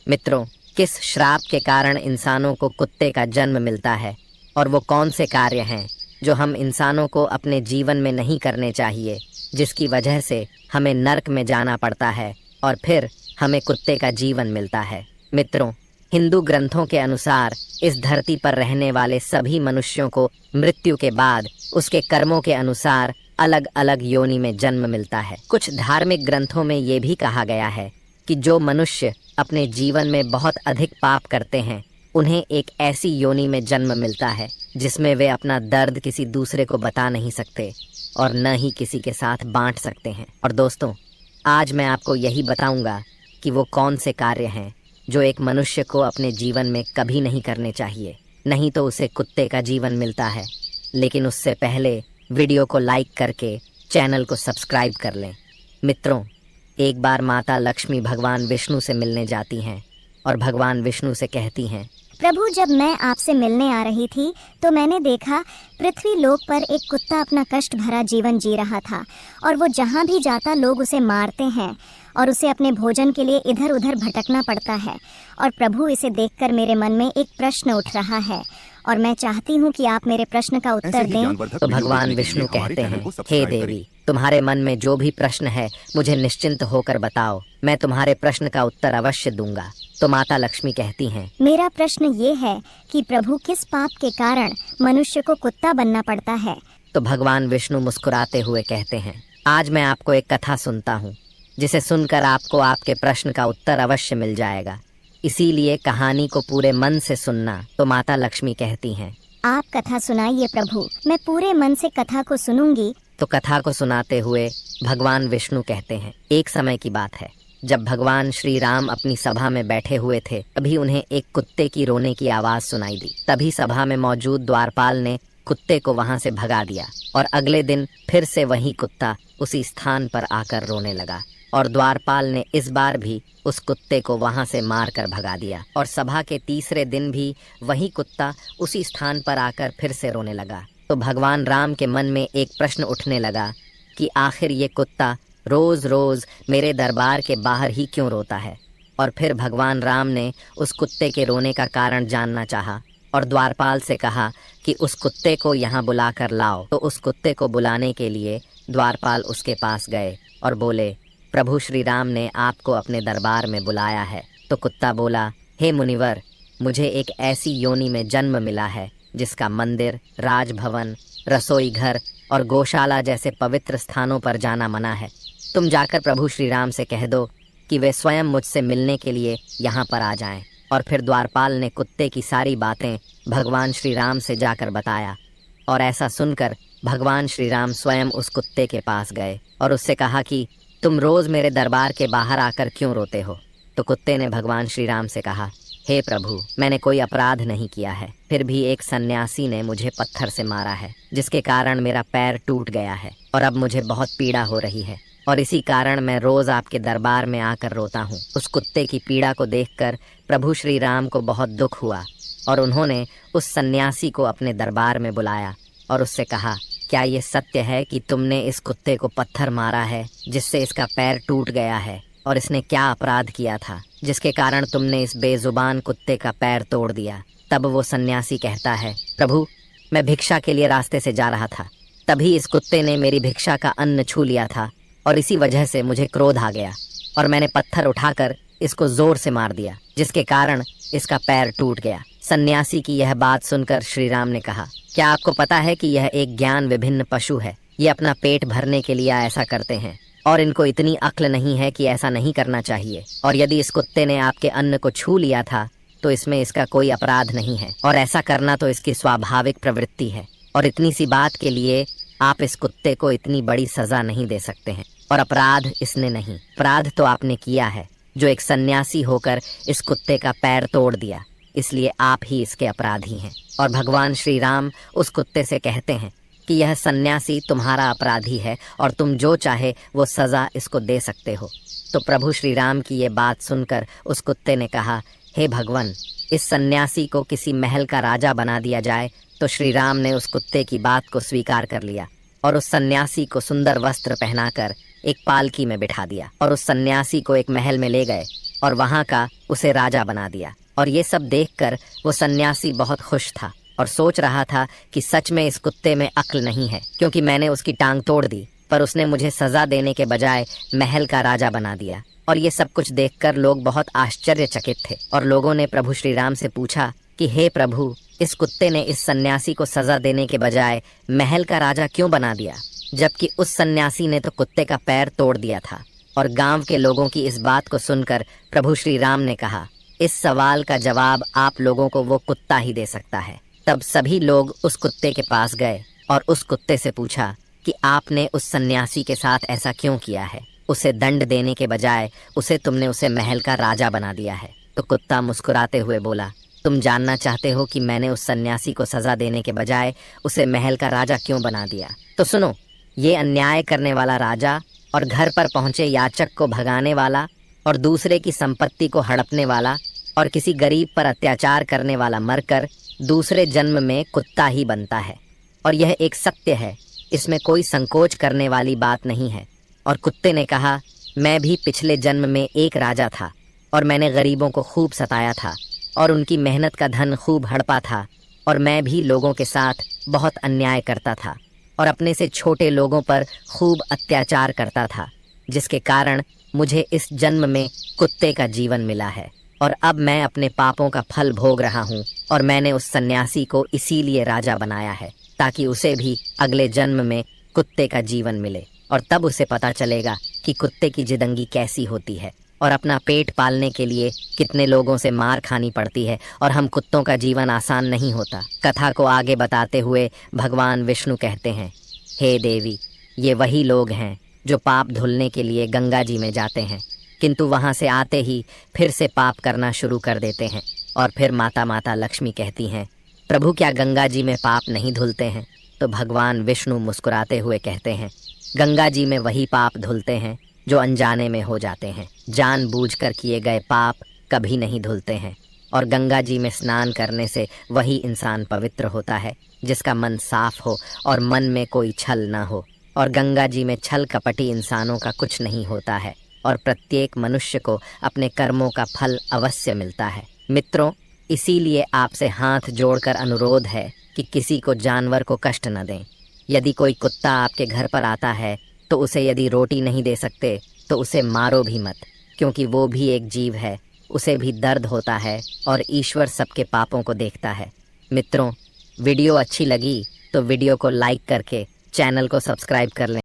मित्रों, किस श्राप के कारण इंसानों को कुत्ते का जन्म मिलता है और वो कौन से कार्य हैं जो हम इंसानों को अपने जीवन में नहीं करने चाहिए, जिसकी वजह से हमें नर्क में जाना पड़ता है और फिर हमें कुत्ते का जीवन मिलता है। मित्रों, हिंदू ग्रंथों के अनुसार इस धरती पर रहने वाले सभी मनुष्यों को मृत्यु के बाद उसके कर्मों के अनुसार अलग अलग योनि में जन्म मिलता है। कुछ धार्मिक ग्रंथों में ये भी कहा गया है कि जो मनुष्य अपने जीवन में बहुत अधिक पाप करते हैं उन्हें एक ऐसी योनि में जन्म मिलता है जिसमें वे अपना दर्द किसी दूसरे को बता नहीं सकते और न ही किसी के साथ बांट सकते हैं। और दोस्तों, आज मैं आपको यही बताऊंगा कि वो कौन से कार्य हैं जो एक मनुष्य को अपने जीवन में कभी नहीं करने चाहिए, नहीं तो उसे कुत्ते का जीवन मिलता है। लेकिन उससे पहले वीडियो को लाइक करके चैनल को सब्सक्राइब कर लें। मित्रों, एक बार माता लक्ष्मी भगवान विष्णु से मिलने जाती हैं और भगवान विष्णु से कहती हैं, प्रभु, जब मैं आपसे मिलने आ रही थी तो मैंने देखा पृथ्वी लोक पर एक कुत्ता अपना कष्ट भरा जीवन जी रहा था और वो जहाँ भी जाता लोग उसे मारते हैं और उसे अपने भोजन के लिए इधर उधर भटकना पड़ता है। और प्रभु, इसे देखकर मेरे मन में एक प्रश्न उठ रहा है और मैं चाहती हूँ कि आप मेरे प्रश्न का उत्तर दें। तो भगवान विष्णु कहते हैं, हे देवी, तुम्हारे मन में जो भी प्रश्न है मुझे निश्चिंत होकर बताओ, मैं तुम्हारे प्रश्न का उत्तर अवश्य दूंगा। तो माता लक्ष्मी कहती हैं, मेरा प्रश्न ये है कि प्रभु, किस पाप के कारण मनुष्य को कुत्ता बनना पड़ता है? तो भगवान विष्णु मुस्कुराते हुए कहते हैं, आज मैं आपको एक कथा सुनता हूँ जिसे सुनकर आपको आपके प्रश्न का उत्तर अवश्य मिल जाएगा, इसीलिए कहानी को पूरे मन से सुनना। तो माता लक्ष्मी कहती हैं, आप कथा सुनाइए प्रभु, मैं पूरे मन से कथा को सुनूंगी। तो कथा को सुनाते हुए भगवान विष्णु कहते हैं, एक समय की बात है जब भगवान श्री राम अपनी सभा में बैठे हुए थे, तभी उन्हें एक कुत्ते की रोने की आवाज सुनाई दी। तभी सभा में मौजूद द्वारपाल ने कुत्ते को वहां से भगा दिया और अगले दिन फिर से वही कुत्ता उसी स्थान पर आकर रोने लगा और द्वारपाल ने इस बार भी उस कुत्ते को वहां से मारकर भगा दिया। और सभा के तीसरे दिन भी वही कुत्ता उसी स्थान पर आकर फिर से रोने लगा। तो भगवान राम के मन में एक प्रश्न उठने लगा कि आखिर ये कुत्ता रोज रोज मेरे दरबार के बाहर ही क्यों रोता है। और फिर भगवान राम ने उस कुत्ते के रोने का कारण जानना चाहा और द्वारपाल से कहा कि उस कुत्ते को यहाँ बुलाकर लाओ। तो उस कुत्ते को बुलाने के लिए द्वारपाल उसके पास गए और बोले, प्रभु श्री राम ने आपको अपने दरबार में बुलाया है। तो कुत्ता बोला, हे मुनिवर, मुझे एक ऐसी योनि में जन्म मिला है जिसका मंदिर, राजभवन, रसोई घर और गौशाला जैसे पवित्र स्थानों पर जाना मना है। तुम जाकर प्रभु श्री राम से कह दो कि वे स्वयं मुझसे मिलने के लिए यहाँ पर आ जाएं। और फिर द्वारपाल ने कुत्ते की सारी बातें भगवान श्री राम से जाकर बताया और ऐसा सुनकर भगवान श्री राम स्वयं उस कुत्ते के पास गए और उससे कहा कि तुम रोज मेरे दरबार के बाहर आकर क्यों रोते हो। तो कुत्ते ने भगवान श्री राम से कहा, हे प्रभु, मैंने कोई अपराध नहीं किया है, फिर भी एक सन्यासी ने मुझे पत्थर से मारा है जिसके कारण मेरा पैर टूट गया है और अब मुझे बहुत पीड़ा हो रही है और इसी कारण मैं रोज आपके दरबार में आकर रोता हूँ। उस कुत्ते की पीड़ा को देखकर प्रभु श्री राम को बहुत दुख हुआ और उन्होंने उस सन्यासी को अपने दरबार में बुलाया और उससे कहा, क्या ये सत्य है कि तुमने इस कुत्ते को पत्थर मारा है जिससे इसका पैर टूट गया है, और इसने क्या अपराध किया था जिसके कारण तुमने इस बेजुबान कुत्ते का पैर तोड़ दिया। तब वो सन्यासी कहता है, प्रभु, मैं भिक्षा के लिए रास्ते से जा रहा था, तभी इस कुत्ते ने मेरी भिक्षा का अन्न छू लिया था और इसी वजह से मुझे क्रोध आ गया और मैंने पत्थर उठाकर इसको जोर से मार दिया जिसके कारण इसका पैर टूट गया। सन्यासी की यह बात सुनकर श्री राम ने कहा, क्या आपको पता है कि यह एक ज्ञान विभिन्न पशु है, ये अपना पेट भरने के लिए ऐसा करते हैं और इनको इतनी अक्ल नहीं है कि ऐसा नहीं करना चाहिए। और यदि इस कुत्ते ने आपके अन्न को छू लिया था तो इसमें इसका कोई अपराध नहीं है और ऐसा करना तो इसकी स्वाभाविक प्रवृत्ति है और इतनी सी बात के लिए आप इस कुत्ते को इतनी बड़ी सजा नहीं दे सकते हैं। और अपराध इसने नहीं, अपराध तो आपने किया है जो एक सन्यासी होकर इस कुत्ते का पैर तोड़ दिया, इसलिए आप ही इसके अपराधी हैं। और भगवान श्री राम उस कुत्ते से कहते हैं कि यह सन्यासी तुम्हारा अपराधी है और तुम जो चाहे वो सजा इसको दे सकते हो। तो प्रभु श्री राम की ये बात सुनकर उस कुत्ते ने कहा, हे भगवान, इस सन्यासी को किसी महल का राजा बना दिया जाए। तो श्री राम ने उस कुत्ते की बात को स्वीकार कर लिया और उस सन्यासी को सुंदर वस्त्र पहनाकर एक पालकी में बिठा दिया और उस सन्यासी को एक महल में ले गए और वहाँ का उसे राजा बना दिया। और ये सब देखकर वो सन्यासी बहुत खुश था और सोच रहा था कि सच में इस कुत्ते में अक्ल नहीं है, क्योंकि मैंने उसकी टांग तोड़ दी पर उसने मुझे सजा देने के बजाय महल का राजा बना दिया। और ये सब कुछ देखकर लोग बहुत आश्चर्यचकित थे और लोगों ने प्रभु श्री राम से पूछा कि हे प्रभु, इस कुत्ते ने इस सन्यासी को सजा देने के बजाय महल का राजा क्यों बना दिया, जबकि उस सन्यासी ने तो कुत्ते का पैर तोड़ दिया था। और गांव के लोगों की इस बात को सुनकर प्रभु श्री राम ने कहा, इस सवाल का जवाब आप लोगों को वो कुत्ता ही दे सकता है। तब सभी लोग उस कुत्ते के पास गए और उस कुत्ते से पूछा कि आपने उस सन्यासी के साथ ऐसा क्यों किया है, उसे दंड देने के बजाय तुमने उसे महल का राजा बना दिया है। तो कुत्ता मुस्कुराते हुए बोला, तुम जानना चाहते हो कि मैंने उस सन्यासी को सजा देने के बजाय उसे महल का राजा क्यों बना दिया? तो सुनो, ये अन्याय करने वाला राजा और घर पर पहुंचे याचक को भगाने वाला और दूसरे की संपत्ति को हड़पने वाला और किसी गरीब पर अत्याचार करने वाला मरकर दूसरे जन्म में कुत्ता ही बनता है। और यह एक सत्य है, इसमें कोई संकोच करने वाली बात नहीं है। और कुत्ते ने कहा, मैं भी पिछले जन्म में एक राजा था और मैंने गरीबों को खूब सताया था और उनकी मेहनत का धन खूब हड़पा था और मैं भी लोगों के साथ बहुत अन्याय करता था और अपने से छोटे लोगों पर खूब अत्याचार करता था, जिसके कारण मुझे इस जन्म में कुत्ते का जीवन मिला है। और अब मैं अपने पापों का फल भोग रहा हूँ और मैंने उस सन्यासी को इसीलिए राजा बनाया है ताकि उसे भी अगले जन्म में कुत्ते का जीवन मिले और तब उसे पता चलेगा कि कुत्ते की जिंदगी कैसी होती है और अपना पेट पालने के लिए कितने लोगों से मार खानी पड़ती है और हम कुत्तों का जीवन आसान नहीं होता। कथा को आगे बताते हुए भगवान विष्णु कहते हैं, हे देवी, ये वही लोग हैं जो पाप धुलने के लिए गंगा जी में जाते हैं, किंतु वहाँ से आते ही फिर से पाप करना शुरू कर देते हैं। और फिर माता लक्ष्मी कहती हैं, प्रभु क्या गंगा जी में पाप नहीं धुलते हैं? तो भगवान विष्णु मुस्कुराते हुए कहते हैं, गंगा जी में वही पाप धुलते हैं जो अनजाने में हो जाते हैं। जानबूझकर किए गए पाप कभी नहीं धुलते हैं। और गंगा जी में स्नान करने से वही इंसान पवित्र होता है जिसका मन साफ हो और मन में कोई छल ना हो। और गंगा जी में छल कपटी इंसानों का कुछ नहीं होता है और प्रत्येक मनुष्य को अपने कर्मों का फल अवश्य मिलता है। मित्रों, इसीलिए आपसे हाथ जोड़कर अनुरोध है कि किसी को जानवर को कष्ट न दें। यदि कोई कुत्ता आपके घर पर आता है तो उसे यदि रोटी नहीं दे सकते तो उसे मारो भी मत, क्योंकि वो भी एक जीव है, उसे भी दर्द होता है और ईश्वर सबके पापों को देखता है। मित्रों, वीडियो अच्छी लगी तो वीडियो को लाइक करके चैनल को सब्सक्राइब कर लें।